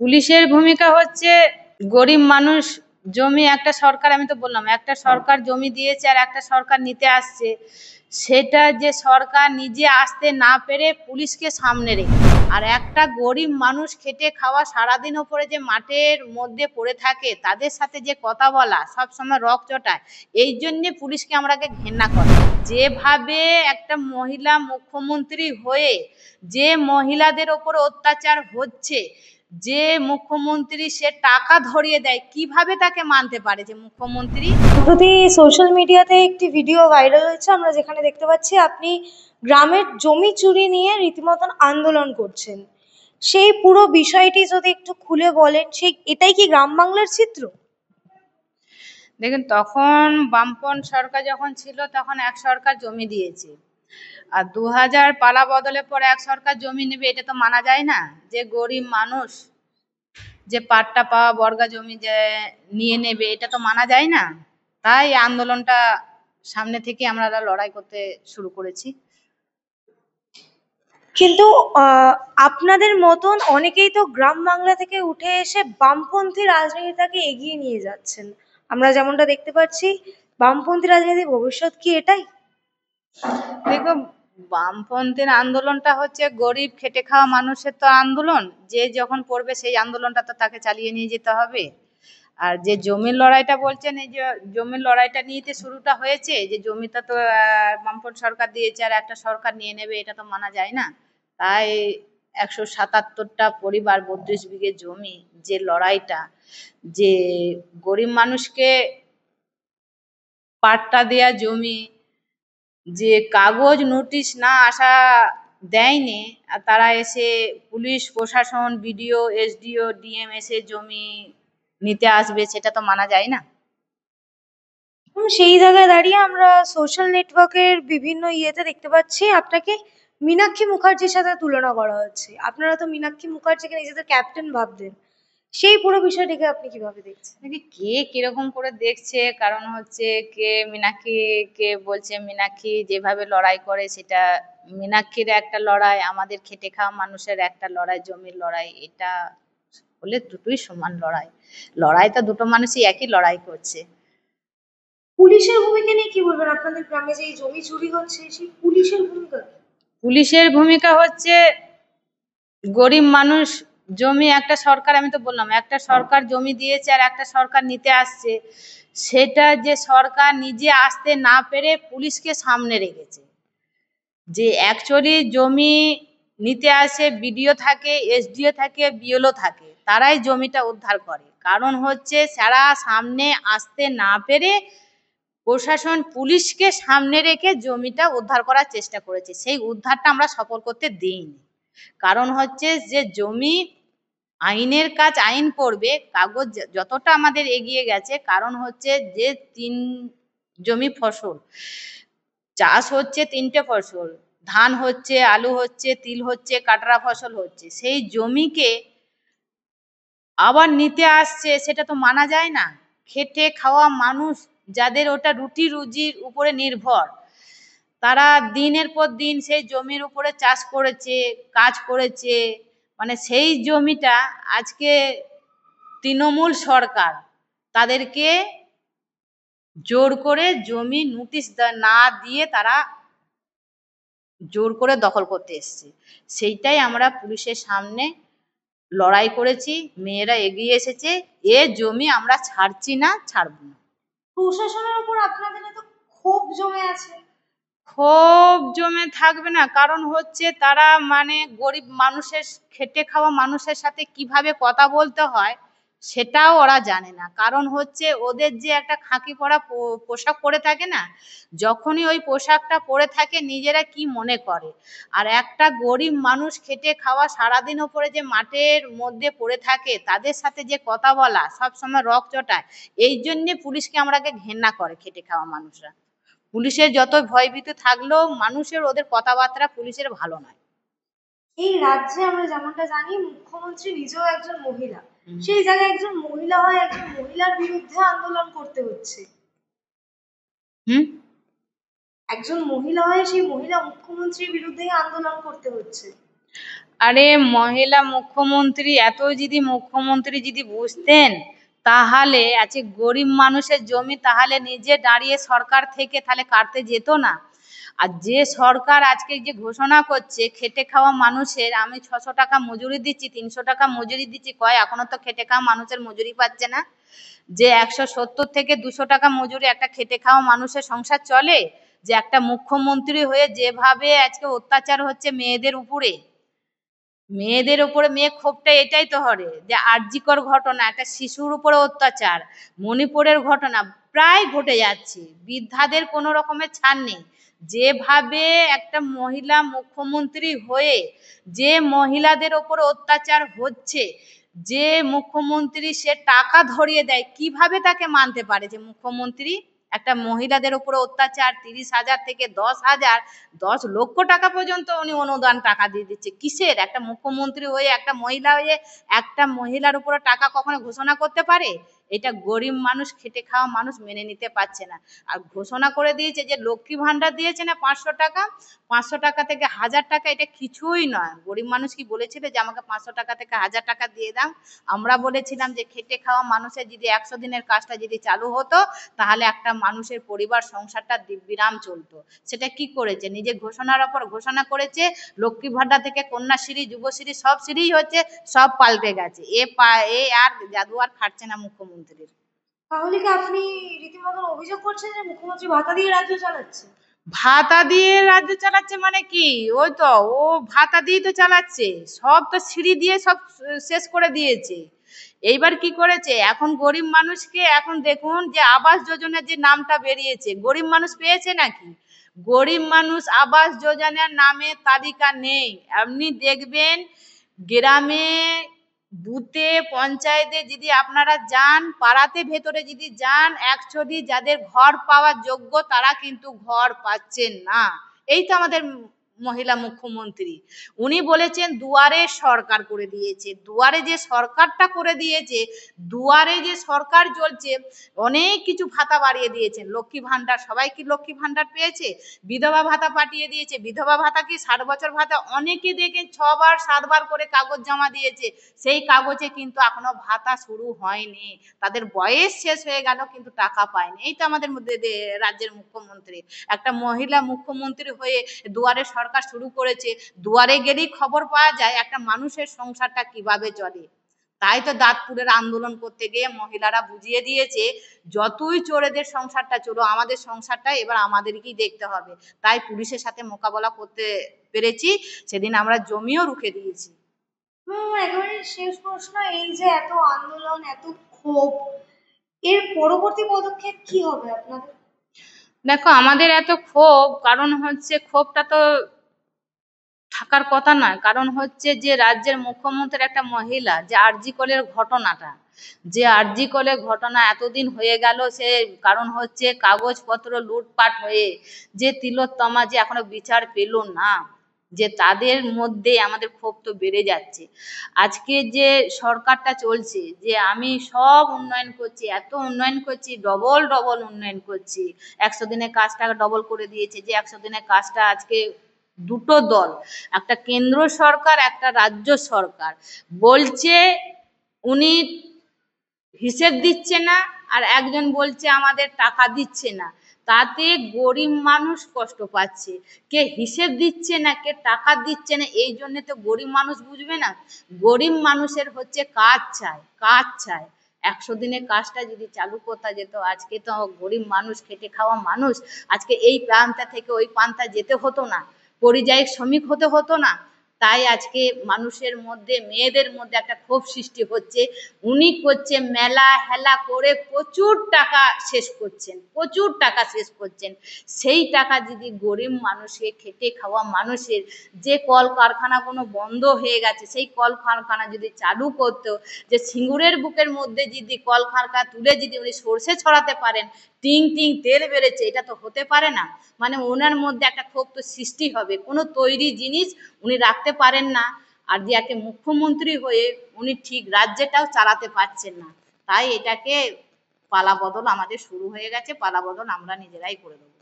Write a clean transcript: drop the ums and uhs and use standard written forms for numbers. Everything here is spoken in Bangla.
পুলিশের ভূমিকা হচ্ছে গরিব মানুষ জমি একটা সরকার, আমি তো বললাম একটা সরকার জমি দিয়েছে আর একটা সরকার নিতে আসছে, সেটা যে সরকার নিজে আসতে না পেরে পুলিশকে সামনে রেখে, আর একটা গরিব মানুষ খেটে খাওয়া সারাদিন ওপরে যে মাঠের মধ্যে পড়ে থাকে তাদের সাথে যে কথা বলা সব সময় রক চটায়, এই জন্যে পুলিশকে আমরাকে ঘেন্না করে। যেভাবে একটা মহিলা মুখ্যমন্ত্রী হয়ে যে মহিলাদের ওপর অত্যাচার হচ্ছে, যে মুখ্যমন্ত্রী সে টাকা ধরিয়ে দেয়, কিভাবে তাকে মানতে পারে যে মুখ্যমন্ত্রী? সম্প্রতি সোশ্যাল মিডিয়াতে একটি ভিডিও ভাইরাল হয়েছে, আমরা যেখানে দেখতে পাচ্ছি আপনি গ্রামের জমি চুরি নিয়ে রীতিমতন আন্দোলন করছেন। সেই পুরো বিষয়টি যদি একটু খুলে বলেন, সেই এটাই কি গ্রাম বাংলার চিত্র? দেখুন, তখন বামপন সরকার যখন ছিল তখন এক সরকার জমি দিয়েছে, আর 2000 পালা বদলের পর এক সরকার জমি নেবে, এটা তো মানা যায় না। যে গরিব মানুষ যে পাট্টা পাওয়া বর্গা জমি যে নিয়ে নেবে, এটা তো মানা যায় না। তাই আন্দোলনটা সামনে থেকে আমরা লড়াই করতে শুরু করেছি। কিন্তু আপনাদের মতন অনেকেই তো গ্রাম বাংলা থেকে উঠে এসে বামপন্থী রাজনীতিটাকে এগিয়ে নিয়ে যাচ্ছেন। আমরা যেমনটা দেখতে পাচ্ছি, বামপন্থী রাজনীতির ভবিষ্যৎ কি এটাই? দেখো, বামপন্থীর আন্দোলনটা হচ্ছে গরিব খেটে খাওয়া মানুষের তো আন্দোলন, যে যখন পড়বে সেই আন্দোলনটা তো তাকে চালিয়ে নিয়ে যেতে হবে। আর যে জমির লড়াইটা বলছেন, এই যে জমির লড়াইটা নিয়ে শুরুটা হয়েছে, যে জমিটা তো বামপন্থী সরকার দিয়েছে আর একটা সরকার নিয়ে নেবে, এটা তো মানা যায় না। তাই 177টা পরিবার 32 বিঘে জমি, যে লড়াইটা, যে গরিব মানুষকে পাট্টা দেয়া জমি, যে কাগজ নোটিশ না আসা দেয়নি, আর তারা এসে পুলিশ প্রশাসন বিডিও এসডিও ডিএম এসে জমি নিতে আসবে, সেটা তো মানা যায় না। সেই জায়গায় দাঁড়িয়ে আমরা সোশ্যাল নেটওয়ার্কের বিভিন্ন ইয়েতে দেখতে পাচ্ছি আপনাকে মীনাক্ষী মুখার্জির সাথে তুলনা করা হচ্ছে। আপনারা তো মীনাক্ষী মুখার্জিকে নিজেদের ক্যাপ্টেন ভাবতেন। সেই পুরো বিষয়টিকে আপনি কিভাবে দেখছেন? নাকি কে কিরকম করে দেখছে, কারণ হচ্ছে কে মীনাক্ষী কে বলছে, মীনাক্ষী যেভাবে লড়াই করে সেটা মীনাক্ষীর একটা লড়াই, আমাদের খেটে খাওয়া মানুষের একটা লড়াই, জমির লড়াই, এটা হলে দুটোই সমান লড়াই। লড়াইটা দুটো মানুষই একই লড়াই করছে। পুলিশের ভূমিকা নিয়ে কি বলবেন? আপনাদের গ্রামে যে এই জমি চুরি হচ্ছে, সেই পুলিশের ভূমিকা কি? পুলিশের ভূমিকা হচ্ছে গরিব মানুষ জমি একটা সরকার, আমি তো বললাম একটা সরকার জমি দিয়েছে আর একটা সরকার নিতে আসছে, সেটা যে সরকার নিজে আসতে না পেরে পুলিশকে সামনে রেখেছে। যে অ্যাকচুয়ালি জমি নিতে আসে বিডিও থাকে, এসডিও থাকে, বিএলও থাকে, তারাই জমিটা উদ্ধার করে। কারণ হচ্ছে যারা সামনে আসতে না পেরে প্রশাসন পুলিশকে সামনে রেখে জমিটা উদ্ধার করার চেষ্টা করেছে, সেই উদ্ধারটা আমরা সফল করতে দিইনি। কারণ হচ্ছে যে জমি আইনের কাজ আইন করবে, কাগজ যতটা আমাদের এগিয়ে গেছে, কারণ হচ্ছে যে জমি ফসল চাষ হচ্ছে, 3টে ফসল, ধান হচ্ছে, আলু হচ্ছে, তিল হচ্ছে, কাটরা ফসল হচ্ছে, সেই জমিকে আবার নিতে আসছে, সেটা তো মানা যায় না। খেটে খাওয়া মানুষ যাদের ওটা রুটি রুজির উপরে নির্ভর, তারা দিনের পর দিন সেই জমির উপরে চাষ করেছে, কাজ করেছে, মানে সেই জমিটা আজকে তৃণমূল সরকার তাদেরকে জোর করে জমি নোটিশ না দিয়ে তারা জোর করে দখল করতে এসছে। সেইটাই আমরা পুলিশের সামনে লড়াই করেছি, মেয়েরা এগিয়ে এসেছে, এ জমি আমরা ছাড়ছি না, ছাড়ব না। প্রশাসনের উপর আপনাদের এত ক্ষোভ জমে আছে? ক্ষোভ জমে থাকবে না, কারণ হচ্ছে তারা মানে গরিব মানুষের খেটে খাওয়া মানুষের সাথে কিভাবে কথা বলতে হয় সেটাও ওরা জানে না। কারণ হচ্ছে ওদের যে একটা খাকি পরা পোশাক পরে থাকে না, যখনই ওই পোশাকটা পরে থাকে নিজেরা কি মনে করে, আর একটা গরিব মানুষ খেটে খাওয়া সারাদিন ওপরে যে মাঠের মধ্যে পড়ে থাকে তাদের সাথে যে কথা বলা সব সময় রক চটায়, এই জন্যে পুলিশকে আমরাকে ঘেন্না করে খেটে খাওয়া মানুষরা। পুলিশের যত ভয়ভীত থাকলেও মানুষের ওদের কথাবার্তা পুলিশের ভালো নয়। এই রাজ্যে আমরা যেমনটা জানি, মুখ্যমন্ত্রী নিজেও একজন মহিলা। সেই জায়গায় একজন মহিলা হয় একজন মহিলার বিরুদ্ধে আন্দোলন করতে হচ্ছে। হুম। একজন মহিলা হয়ে সেই মহিলা মুখ্যমন্ত্রীর বিরুদ্ধেই আন্দোলন করতে হচ্ছে। আরে মহিলা মুখ্যমন্ত্রী, এত যদি মুখ্যমন্ত্রী যদি বুঝতেন, তাহলে আজকে গরিব মানুষের জমি তাহলে নিজে দাঁড়িয়ে সরকার থেকে তাহলে কাটতে যেত না। আর যে সরকার আজকে যে ঘোষণা করছে খেটে খাওয়া মানুষের, আমি 600 টাকা মজুরি দিচ্ছি, 300 টাকা মজুরি দিচ্ছি, কয় এখনো তো খেটে খাওয়া মানুষের মজুরি পাচ্ছে না। যে 170 থেকে 200 টাকা মজুরি একটা খেটে খাওয়া মানুষের সংসার চলে? যে একটা মুখ্যমন্ত্রী হয়ে যেভাবে আজকে অত্যাচার হচ্ছে মেয়েদের উপরে, মেয়েদের উপরে মেয়ে ক্ষোভটা এটাই তো হরে যে আরজিকর ঘটনা, একটা শিশুর উপরে অত্যাচার, মণিপুরের ঘটনা প্রায় ঘটে যাচ্ছে, বৃদ্ধাদের কোনো রকমের ছাড় নেই। যেভাবে একটা মহিলা মুখ্যমন্ত্রী হয়ে যে মহিলাদের ওপর অত্যাচার হচ্ছে, যে মুখ্যমন্ত্রী সে টাকা ধরিয়ে দেয়, কিভাবে তাকে মানতে পারে যে মুখ্যমন্ত্রী একটা মহিলাদের উপরে অত্যাচার 30,000 থেকে 10,000, 10 লক্ষ টাকা পর্যন্ত উনি অনুদান টাকা দিয়ে দিচ্ছে? কিসের? একটা মুখ্যমন্ত্রী হয়ে একটা মহিলা হয়ে একটা মহিলার উপরে টাকা কখনো ঘোষণা করতে পারে? এটা গরিব মানুষ, খেটে খাওয়া মানুষ মেনে নিতে পারছে না। আর ঘোষণা করে দিয়েছে যে লক্ষ্মী ভান্ডার দিয়েছে না 500 টাকা, 500 টাকা থেকে 1000 টাকা, এটা কিছুই নয়। গরিব মানুষ কি বলেছিল যে আমাকে 500 টাকা থেকে 1000 টাকা দিয়ে দাও? আমরা বলেছিলাম যে খেটে খাওয়া মানুষের যদি 100 দিনের কাজটা যদি চালু হতো, তাহলে একটা মানুষের পরিবার সংসারটা দিব্যিরাম চলতো। সেটা কি করেছে? নিজে ঘোষণার ওপর ঘোষণা করেছে, লক্ষ্মী ভান্ডার থেকে কন্যাশ্রী, যুবশ্রী, সব শ্রী হচ্ছে, সব পাল্টে গেছে। এ আর জাদু আর খাটছে না মুখ্যমন্ত্রীর। তাহলে কি আপনি রীতিমতন অভিযোগ করছেন যে মুখ্যমন্ত্রী ভাতা দিয়ে রাজ্য চালাচ্ছে? ভাতা দিয়ে রাজ্য চালাচ্ছে মানে কি? ওই তো, ও ভাতা দিয়ে তো চালাচ্ছে, সব তো সিঁড়ি দিয়ে সব শেষ করে দিয়েছে। এইবার কি করেছে, এখন গরিব মানুষকে, এখন দেখুন যে আবাস যোজনার যে নামটা বেরিয়েছে, গরিব মানুষ পেয়েছে নাকি? গরিব মানুষ আবাস যোজনার নামে তালিকা নেই। আপনি দেখবেন গ্রামে, বুথে, পঞ্চায়েতে যদি আপনারা যান, পাড়াতে ভেতরে যদি যান, অ্যাকচুয়ালি যাদের ঘর পাওয়ার যোগ্য তারা কিন্তু ঘর পাচ্ছেন না। এই তো আমাদের মহিলা মুখ্যমন্ত্রী, উনি বলেছেন দুয়ারে সরকার করে দিয়েছে। দুয়ারে যে সরকারটা করে দিয়েছে, দুয়ারে যে সরকার চলছে, অনেক কিছু ভাতা বাড়িয়ে দিয়েছেন। লক্ষ্মী ভান্ডার, সবাই কি লক্ষ্মী ভান্ডার পেয়েছে? বিধবা ভাতা পাঠিয়ে দিয়েছে। বিধবা ভাতা কি 60 বছর ভাতা? অনেকে দেখেন 6 বার 7 বার করে কাগজ জমা দিয়েছে, সেই কাগজে কিন্তু এখনো ভাতা শুরু হয়নি। তাদের বয়স শেষ হয়ে গেল কিন্তু টাকা পায়নি। এই তো আমাদের মধ্যে রাজ্যের মুখ্যমন্ত্রী, একটা মহিলা মুখ্যমন্ত্রী হয়ে দুয়ারে সরকার শুরু করেছে। দুয়ারে গেলেই খবর পাওয়া যায় একটা মানুষের সংসারটা কিভাবে চলে। তাই তো দাঁতপুরের আন্দোলন করতে গিয়ে মহিলারা বুঝিয়ে দিয়েছে, যতই চোরেদের সংসারটা চলো, আমাদের সংসারটা এবার আমাদেরকেই দেখতে হবে। তাই পুলিশের সাথে মোকাবেলা করতে পেরেছি, সেদিন আমরা জমিও রুখে দিয়েছি। একেবারে শেষ প্রশ্ন, এই যে এত আন্দোলন, এত ক্ষোভ, এর পরবর্তী পদক্ষেপ কি হবে আপনাদের? দেখো, আমাদের এত ক্ষোভ, কারণ হচ্ছে ক্ষোভটা তো থাকার কথা নয়। কারণ হচ্ছে যে রাজ্যের মুখ্যমন্ত্রীর একটা মহিলা, যে আরজি কলের ঘটনাটা, যে আরজি কলের ঘটনা এতদিন হয়ে গেল, সে কারণ হচ্ছে কাগজপত্র লুটপাট হয়ে যে তিলোত্তমা যে এখনো বিচার পেল না, যে তাদের মধ্যে আমাদের ক্ষোভ তো বেড়ে যাচ্ছে। আজকে যে সরকারটা চলছে, যে আমি সব উন্নয়ন করছি, এত উন্নয়ন করছি, ডবল ডবল উন্নয়ন করছি, 100 দিনের কাজটা ডবল করে দিয়েছে। যে 100 দিনের কাজটা আজকে দুটো দল, একটা কেন্দ্র সরকার, একটা রাজ্য সরকার, বলছে উনি হিসেব দিচ্ছে না, আর একজন বলছে আমাদের টাকা দিচ্ছে না। তাতে গরিব মানুষ কষ্ট পাচ্ছে। কে হিসেব দিচ্ছে না, কে টাকা দিচ্ছে না, এই জন্য তো গরিব মানুষ বুঝবে না। গরিব মানুষের হচ্ছে কাজ চাই, কাজ চাই। 100 দিনের কাজটা যদি চালু করতে যেত, আজকে তো গরিব মানুষ, খেটে খাওয়া মানুষ, আজকে এই প্রান্তা থেকে ওই প্রান্তা যেতে হতো না, পরিযায়ী শ্রমিক হতে হতো না। তাই আজকে মানুষের মধ্যে, মেয়েদের মধ্যে একটা ক্ষোভ সৃষ্টি হচ্ছে। উনি করছে মেলা হেলা করে প্রচুর টাকা শেষ করছেন, প্রচুর টাকা শেষ করছেন। সেই টাকা যদি গরিব মানুষের, খেটে খাওয়া মানুষের, যে কলকারখানাগুলো বন্ধ হয়ে গেছে সেই কলকারখানা যদি চালু করতো, যে সিঙ্গুরের বুকের মধ্যে যদি কলকারখানা তুলে যদি উনি সর্ষে ছড়াতে পারেন, টিং টিং তেল বেড়েছে, এটা তো হতে পারে না। মানে ওনার মধ্যে একটা ক্ষোভ তো সৃষ্টি হবে। কোনো তৈরি জিনিস উনি রাখতে পারেন না, আর যে একে মুখ্যমন্ত্রী হয়ে উনি ঠিক রাজ্যটাও চালাতে পারছেন না। তাই এটাকে পালাবদল আমাদের শুরু হয়ে গেছে, পালাবদল আমরা নিজেরাই করে দেবো।